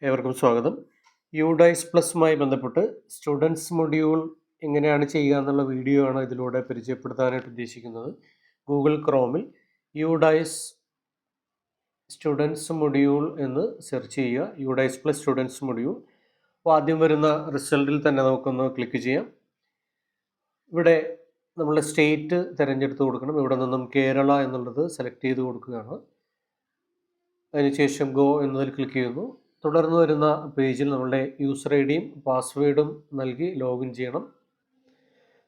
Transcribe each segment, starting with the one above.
ഏവർക്കും സ്വാഗതം. യുഡൈസ് പ്ലസുമായി ബന്ധപ്പെട്ട് സ്റ്റുഡൻസ് മൊഡ്യൂൾ എങ്ങനെയാണ് ചെയ്യുക എന്നുള്ള വീഡിയോ ആണ് ഇതിലൂടെ പരിചയപ്പെടുത്താനായിട്ട് ഉദ്ദേശിക്കുന്നത്. ഗൂഗിൾ ക്രോമിൽ യുഡൈസ് സ്റ്റുഡൻസ് മൊഡ്യൂൾ എന്ന് സെർച്ച് ചെയ്യുക. UDISE plus students module. അപ്പോൾ ആദ്യം വരുന്ന റിസൾട്ടിൽ തന്നെ നമുക്കൊന്ന് ക്ലിക്ക് ചെയ്യാം. ഇവിടെ നമ്മൾ സ്റ്റേറ്റ് തിരഞ്ഞെടുത്ത് കൊടുക്കണം. ഇവിടെ നിന്നും കേരള എന്നുള്ളത് സെലക്ട് ചെയ്ത് കൊടുക്കുകയാണ്. അതിനുശേഷം ഗോ എന്നതിൽ ക്ലിക്ക് ചെയ്യുന്നു. തുടർന്ന് വരുന്ന പേജിൽ നമ്മളുടെ യൂസർ ഐ ഡിയും പാസ്വേഡും നൽകി ലോഗിൻ ചെയ്യണം.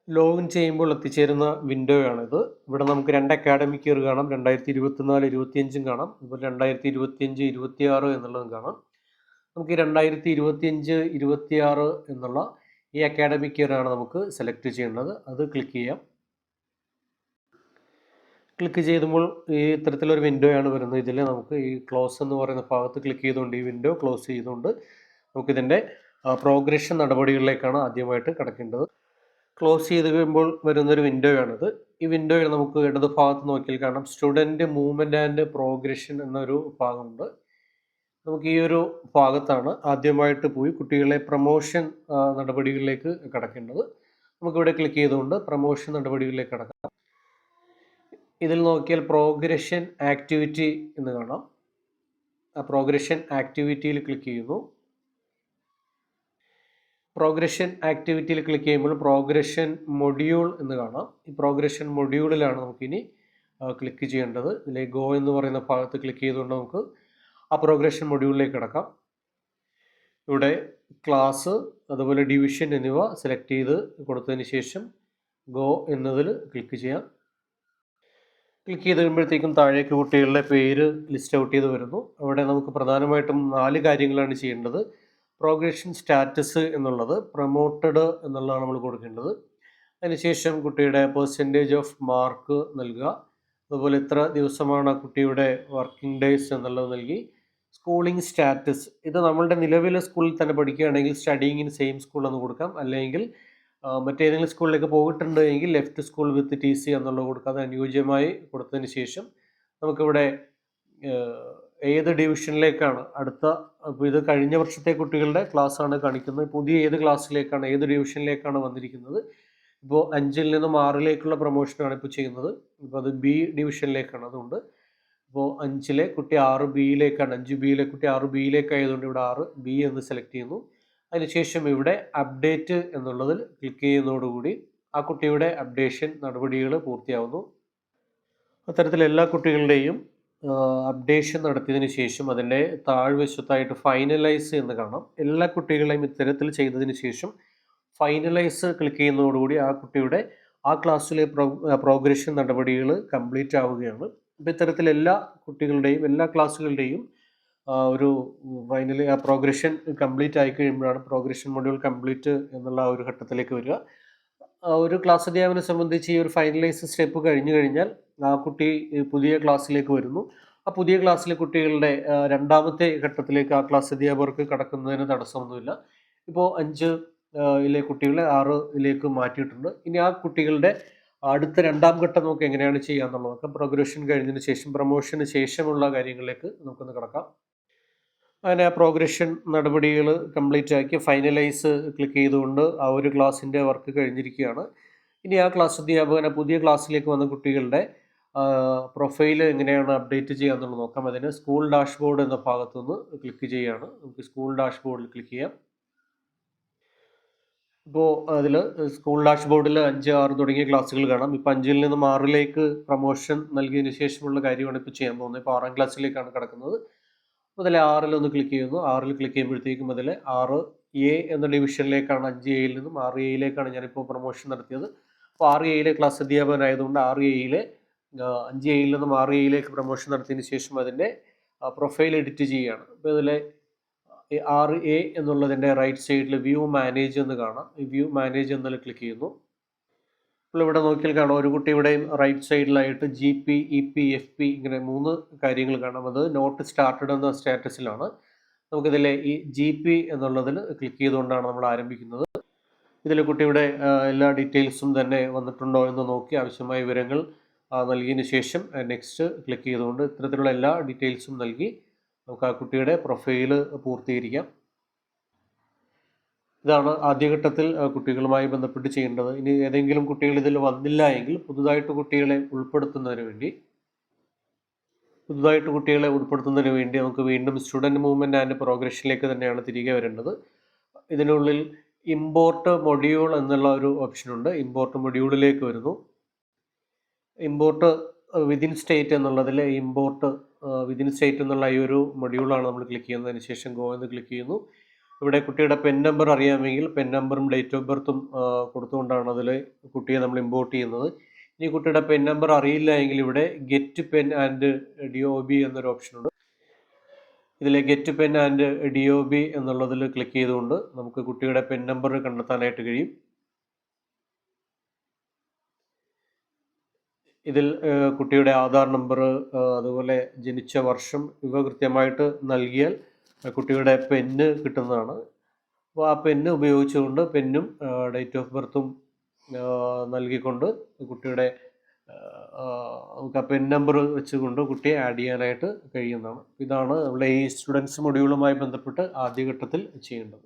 ലോഗിൻ ചെയ്യുമ്പോൾ എത്തിച്ചേരുന്ന വിൻഡോയാണിത്. ഇവിടെ നമുക്ക് 2 അക്കാഡമിക് ഇയർ കാണാം. 2024-25 കാണാം. അതുപോലെ 2025-26 എന്നുള്ളതും കാണാം. നമുക്ക് 2025-26 എന്നുള്ള ഈ അക്കാഡമിക് ഇയർ ആണ് നമുക്ക് സെലക്ട് ചെയ്യേണ്ടത്. അത് ക്ലിക്ക് ചെയ്യാം. ക്ലിക്ക് ചെയ്യുമ്പോൾ ഈ ഇത്തരത്തിലൊരു വിൻഡോയാണ് വരുന്നത്. ഇതിൽ നമുക്ക് ഈ ക്ലോസ് എന്ന് പറയുന്ന ഭാഗത്ത് ക്ലിക്ക് ചെയ്തുകൊണ്ട് ഈ വിൻഡോ ക്ലോസ് ചെയ്തുകൊണ്ട് നമുക്കിതിൻ്റെ പ്രോഗ്രഷൻ നടപടികളിലേക്കാണ് ആദ്യമായിട്ട് കടക്കേണ്ടത്. ക്ലോസ് ചെയ്ത് കഴിയുമ്പോൾ വരുന്നൊരു വിൻഡോയാണിത്. ഈ വിൻഡോയിൽ നമുക്ക് ഇടത് ഭാഗത്ത് നോക്കിയാൽ കാണാം സ്റ്റുഡൻറ്റ് മൂവ്മെൻറ്റ് ആൻഡ് പ്രോഗ്രഷൻ എന്നൊരു ഭാഗമുണ്ട്. നമുക്ക് ഈ ഒരു ഭാഗത്താണ് ആദ്യമായിട്ട് പോയി കുട്ടികളെ പ്രൊമോഷൻ നടപടികളിലേക്ക് കടക്കേണ്ടത്. നമുക്കിവിടെ ക്ലിക്ക് ചെയ്തുകൊണ്ട് പ്രൊമോഷൻ നടപടികളിലേക്ക് കടക്കാം. ഇതിൽ നോക്കിയാൽ പ്രോഗ്രഷൻ ആക്ടിവിറ്റി എന്ന് കാണാം. ആ പ്രോഗ്രഷൻ ആക്ടിവിറ്റിയിൽ ക്ലിക്ക് ചെയ്യുന്നു. പ്രോഗ്രഷൻ ആക്ടിവിറ്റിയിൽ ക്ലിക്ക് ചെയ്യുമ്പോൾ പ്രോഗ്രഷൻ മൊഡ്യൂൾ എന്ന് കാണാം. ഈ പ്രോഗ്രഷൻ മൊഡ്യൂളിലാണ് നമുക്കിനി ക്ലിക്ക് ചെയ്യേണ്ടത്. ഇതിലെ ഗോ എന്ന് പറയുന്ന ഭാഗത്ത് ക്ലിക്ക് ചെയ്തുകൊണ്ട് നമുക്ക് ആ പ്രോഗ്രഷൻ മൊഡ്യൂളിലേക്ക് കിടക്കാം. ഇവിടെ ക്ലാസ് അതുപോലെ ഡിവിഷൻ എന്നിവ സെലക്ട് ചെയ്ത് കൊടുത്തതിന് ശേഷം ഗോ എന്നതിൽ ക്ലിക്ക് ചെയ്യാം. ക്ലിക്ക് ചെയ്ത് കഴിയുമ്പോഴത്തേക്കും താഴേക്ക് കുട്ടികളുടെ പേര് ലിസ്റ്റ് ഔട്ട് ചെയ്ത് വരുന്നു. അവിടെ നമുക്ക് പ്രധാനമായിട്ടും 4 കാര്യങ്ങളാണ് ചെയ്യേണ്ടത്. പ്രോഗ്രഷൻ സ്റ്റാറ്റസ് എന്നുള്ളത് പ്രൊമോട്ടഡ് എന്നുള്ളതാണ് നമ്മൾ കൊടുക്കേണ്ടത്. അതിനുശേഷം കുട്ടിയുടെ പെർസെൻറ്റേജ് ഓഫ് മാർക്ക് നൽകുക. അതുപോലെ എത്ര ദിവസമാണ് കുട്ടിയുടെ വർക്കിംഗ് ഡേയ്സ് എന്നുള്ളത് നൽകി. സ്കൂളിംഗ് സ്റ്റാറ്റസ് ഇത് നമ്മളുടെ നിലവിലെ സ്കൂളിൽ തന്നെ പഠിക്കുകയാണെങ്കിൽ സ്റ്റഡിയിങ് ഇൻ സെയിം സ്കൂൾ എന്ന് കൊടുക്കാം. അല്ലെങ്കിൽ മറ്റേതെങ്കിലും സ്കൂളിലേക്ക് പോയിട്ടുണ്ട് എങ്കിൽ ലെഫ്റ്റ് സ്കൂൾ വിത്ത് TC എന്നുള്ളത് കൊടുക്കാതെ അനുയോജ്യമായി കൊടുത്തതിന് ശേഷം നമുക്കിവിടെ ഏത് ഡിവിഷനിലേക്കാണ് അടുത്ത, അപ്പോൾ ഇത് കഴിഞ്ഞ വർഷത്തെ കുട്ടികളുടെ ക്ലാസ്സാണ് കാണിക്കുന്നത്. പുതിയ ഏത് ക്ലാസ്സിലേക്കാണ് ഏത് ഡിവിഷനിലേക്കാണ് വന്നിരിക്കുന്നത്. ഇപ്പോൾ 5ൽ നിന്നും 6ലേക്കുള്ള പ്രൊമോഷനാണ് ഇപ്പോൾ ചെയ്യുന്നത്. ഇപ്പോൾ അത് B ഡിവിഷനിലേക്കാണ്. അതുകൊണ്ട് ഇപ്പോൾ 5ലെ കുട്ടി 6Bയിലേക്കാണ്. 5Bയിലെ കുട്ടി 6Bയിലേക്ക് ആയതുകൊണ്ട് ഇവിടെ 6B എന്ന് സെലക്ട് ചെയ്യുന്നു. അതിനുശേഷം ഇവിടെ അപ്ഡേറ്റ് എന്നുള്ളതിൽ ക്ലിക്ക് ചെയ്യുന്നതോടുകൂടി ആ കുട്ടിയുടെ അപ്ഡേഷൻ നടപടികൾ പൂർത്തിയാവുന്നു. അത്തരത്തിൽ എല്ലാ കുട്ടികളുടെയും അപ്ഡേഷൻ നടത്തിയതിന് ശേഷം അതിൻ്റെ താഴ്വശത്തായിട്ട് ഫൈനലൈസ് എന്ന് കാണാം. എല്ലാ കുട്ടികളെയും ഇത്തരത്തിൽ ചെയ്തതിന് ശേഷം ഫൈനലൈസ് ക്ലിക്ക് ചെയ്യുന്നതോടുകൂടി ആ കുട്ടിയുടെ ആ ക്ലാസ്സിലെ പ്രോഗ്രഷൻ നടപടികൾ കംപ്ലീറ്റ് ആവുകയാണ്. അപ്പോൾ ഇത്തരത്തിൽ എല്ലാ കുട്ടികളുടെയും എല്ലാ ക്ലാസ്സുകളുടെയും ഒരു ഫൈനലി ആ പ്രോഗ്രഷൻ കംപ്ലീറ്റ് ആയി കഴിയുമ്പോഴാണ് പ്രോഗ്രഷൻ മൊഡ്യൂൾ കംപ്ലീറ്റ് എന്നുള്ള ഒരു ഘട്ടത്തിലേക്ക് വരിക. ഒരു ക്ലാസ് അധ്യാപനെ സംബന്ധിച്ച് ഈ ഒരു ഫൈനലൈസ് സ്റ്റെപ്പ് കഴിഞ്ഞു കഴിഞ്ഞാൽ ആ കുട്ടി പുതിയ ക്ലാസ്സിലേക്ക് വരുന്നു. ആ പുതിയ ക്ലാസ്സിലെ കുട്ടികളുടെ രണ്ടാമത്തെ ഘട്ടത്തിലേക്ക് ആ ക്ലാസ് അധ്യാപകർക്ക് കടക്കുന്നതിന് തടസ്സമൊന്നുമില്ല. ഇപ്പോൾ 5ലെ കുട്ടികളെ 6ലേക്ക് മാറ്റിയിട്ടുണ്ട്. ഇനി ആ കുട്ടികളുടെ അടുത്ത 2ാം ഘട്ടം നമുക്ക് എങ്ങനെയാണ് ചെയ്യാന്നുള്ളത് നോക്കാം. പ്രോഗ്രഷൻ കഴിഞ്ഞതിന് ശേഷം പ്രൊമോഷന് ശേഷമുള്ള കാര്യങ്ങളിലേക്ക് നമുക്കൊന്ന് കിടക്കാം. അങ്ങനെ ആ പ്രോഗ്രഷൻ നടപടികൾ കംപ്ലീറ്റ് ആക്കി ഫൈനലൈസ് ക്ലിക്ക് ചെയ്തുകൊണ്ട് ആ ഒരു ക്ലാസ്സിൻ്റെ വർക്ക് കഴിഞ്ഞിരിക്കുകയാണ്. ഇനി ആ ക്ലാസ് അധ്യാപകൻ പുതിയ ക്ലാസ്സിലേക്ക് വന്ന കുട്ടികളുടെ പ്രൊഫൈൽ എങ്ങനെയാണ് അപ്ഡേറ്റ് ചെയ്യുക എന്നുള്ളത് നോക്കാം. അതിന് സ്കൂൾ ഡാഷ്ബോർഡ് എന്ന ഭാഗത്തുനിന്ന് ക്ലിക്ക് ചെയ്യുകയാണ്. നമുക്ക് സ്കൂൾ ഡാഷ്ബോർഡിൽ ക്ലിക്ക് ചെയ്യാം. ഇപ്പോൾ അതിൽ സ്കൂൾ ഡാഷ്ബോർഡിൽ 5, 6 തുടങ്ങിയ ക്ലാസ്സുകൾ കാണാം. ഇപ്പോൾ 5ൽ നിന്നും 6ലേക്ക് പ്രൊമോഷൻ നൽകിയതിന് ശേഷമുള്ള കാര്യമാണ് ഇപ്പോൾ ചെയ്യാൻ പോകുന്നത്. ഇപ്പോൾ 6ാം ക്ലാസ്സിലേക്കാണ് കിടക്കുന്നത്. അതിൽ 6ൽ ഒന്ന് ക്ലിക്ക് ചെയ്യുന്നു. 6ൽ ക്ലിക്ക് ചെയ്യുമ്പോഴത്തേക്കും അതിൽ 6A എന്ന ഡിവിഷനിലേക്കാണ് 5Aയിൽ നിന്നും 6Aയിലേക്കാണ് ഞാനിപ്പോൾ പ്രൊമോഷൻ നടത്തിയത്. അപ്പോൾ 6Aയിലെ ക്ലാസ് അധ്യാപകനായതുകൊണ്ട് 6Aയിലെ 5Aയിൽ നിന്നും 6Aയിലേക്ക് പ്രൊമോഷൻ നടത്തിയതിന് ശേഷം അതിൻ്റെ പ്രൊഫൈൽ എഡിറ്റ് ചെയ്യുകയാണ്. അപ്പോൾ ഇതിലെ 6A എന്നുള്ളതിൻ്റെ റൈറ്റ് സൈഡിൽ വ്യൂ മാനേജ് എന്ന് കാണാം. ഈ വ്യൂ മാനേജ് എന്നതിൽ ക്ലിക്ക് ചെയ്യുന്നു. അപ്പോൾ ഇവിടെ നോക്കിയാൽ കാണാം ഒരു കുട്ടിയുടെയും റൈറ്റ് സൈഡിലായിട്ട് GP, EP, FP ഇങ്ങനെ 3 കാര്യങ്ങൾ കാണാം. അത് നോട്ട് സ്റ്റാർട്ടഡ് എന്ന സ്റ്റാറ്റസിലാണ്. നമുക്കിതിലെ ഈ GP എന്നുള്ളതിൽ ക്ലിക്ക് ചെയ്തുകൊണ്ടാണ് നമ്മൾ ആരംഭിക്കുന്നത്. ഇതിൽ കുട്ടിയുടെ എല്ലാ ഡീറ്റെയിൽസും തന്നെ വന്നിട്ടുണ്ടോ എന്ന് നോക്കി ആവശ്യമായ വിവരങ്ങൾ നൽകിയതിന് ശേഷം നെക്സ്റ്റ് ക്ലിക്ക് ചെയ്തുകൊണ്ട് ഇത്തരത്തിലുള്ള എല്ലാ ഡീറ്റെയിൽസും നൽകി നമുക്ക് ആ കുട്ടിയുടെ പ്രൊഫൈല് പൂർത്തീകരിക്കാം. ഇതാണ് ആദ്യഘട്ടത്തിൽ കുട്ടികളുമായി ബന്ധപ്പെട്ട് ചെയ്യേണ്ടത്. ഇനി ഏതെങ്കിലും കുട്ടികൾ ഇതിൽ വന്നില്ല എങ്കിൽ പുതുതായിട്ട് കുട്ടികളെ ഉൾപ്പെടുത്തുന്നതിന് വേണ്ടി നമുക്ക് വീണ്ടും സ്റ്റുഡൻറ്റ് മൂവ്മെൻറ്റ് ആൻഡ് പ്രോഗ്രഷനിലേക്ക് തന്നെയാണ് തിരികെ വരേണ്ടത്. ഇതിനുള്ളിൽ ഇമ്പോർട്ട് മൊഡ്യൂൾ എന്നുള്ള ഒരു ഓപ്ഷനുണ്ട്. ഇമ്പോർട്ട് മൊഡ്യൂളിലേക്ക് വരുന്നു. ഇമ്പോർട്ട് വിതിൻ സ്റ്റേറ്റ് എന്നുള്ളതിൽ ഇമ്പോർട്ട് വിതിൻ സ്റ്റേറ്റ് എന്നുള്ള ഈ ഒരു മൊഡ്യൂളാണ് നമ്മൾ ക്ലിക്ക് ചെയ്യുന്നതിന് ശേഷം ഗോ എന്ന് ക്ലിക്ക് ചെയ്യുന്നു. ഇവിടെ കുട്ടിയുടെ പെൻ നമ്പർ അറിയാമെങ്കിൽ പെൻ നമ്പറും ഡേറ്റ് ഓഫ് ബർത്തും കൊടുത്തുകൊണ്ടാണ് അതിൽ കുട്ടിയെ നമ്മൾ ഇമ്പോർട്ട് ചെയ്യുന്നത്. ഇനി കുട്ടിയുടെ പെൻ നമ്പർ അറിയില്ല എങ്കിൽ ഇവിടെ ഗെറ്റ് പെൻ ആൻഡ് DOB എന്നൊരു ഓപ്ഷനുണ്ട്. ഇതിൽ ഗെറ്റ് പെൻ ആൻഡ് DOB എന്നുള്ളതിൽ ക്ലിക്ക് ചെയ്തുകൊണ്ട് നമുക്ക് കുട്ടിയുടെ പെൻ നമ്പർ കണ്ടെത്താനായിട്ട് കഴിയും. ഇതിൽ കുട്ടിയുടെ ആധാർ നമ്പർ, അതുപോലെ ജനിച്ച വർഷം ഇവ കൃത്യമായിട്ട് നൽകിയാൽ കുട്ടിയുടെ പെന്ന് കിട്ടുന്നതാണ്. അപ്പോൾ ആ പെന്ന് ഉപയോഗിച്ചുകൊണ്ട് പെന്നും ഡേറ്റ് ഓഫ് ബർത്തും നൽകിക്കൊണ്ട് കുട്ടിയുടെ നമുക്ക് ആ പെൻ നമ്പർ വെച്ചുകൊണ്ട് കുട്ടിയെ ആഡ് ചെയ്യാനായിട്ട് കഴിയുന്നതാണ്. ഇതാണ് നമ്മുടെ ഈ സ്റ്റുഡൻസ് മൊഡ്യൂളുമായി ബന്ധപ്പെട്ട് ആദ്യഘട്ടത്തിൽ ചെയ്യേണ്ടത്.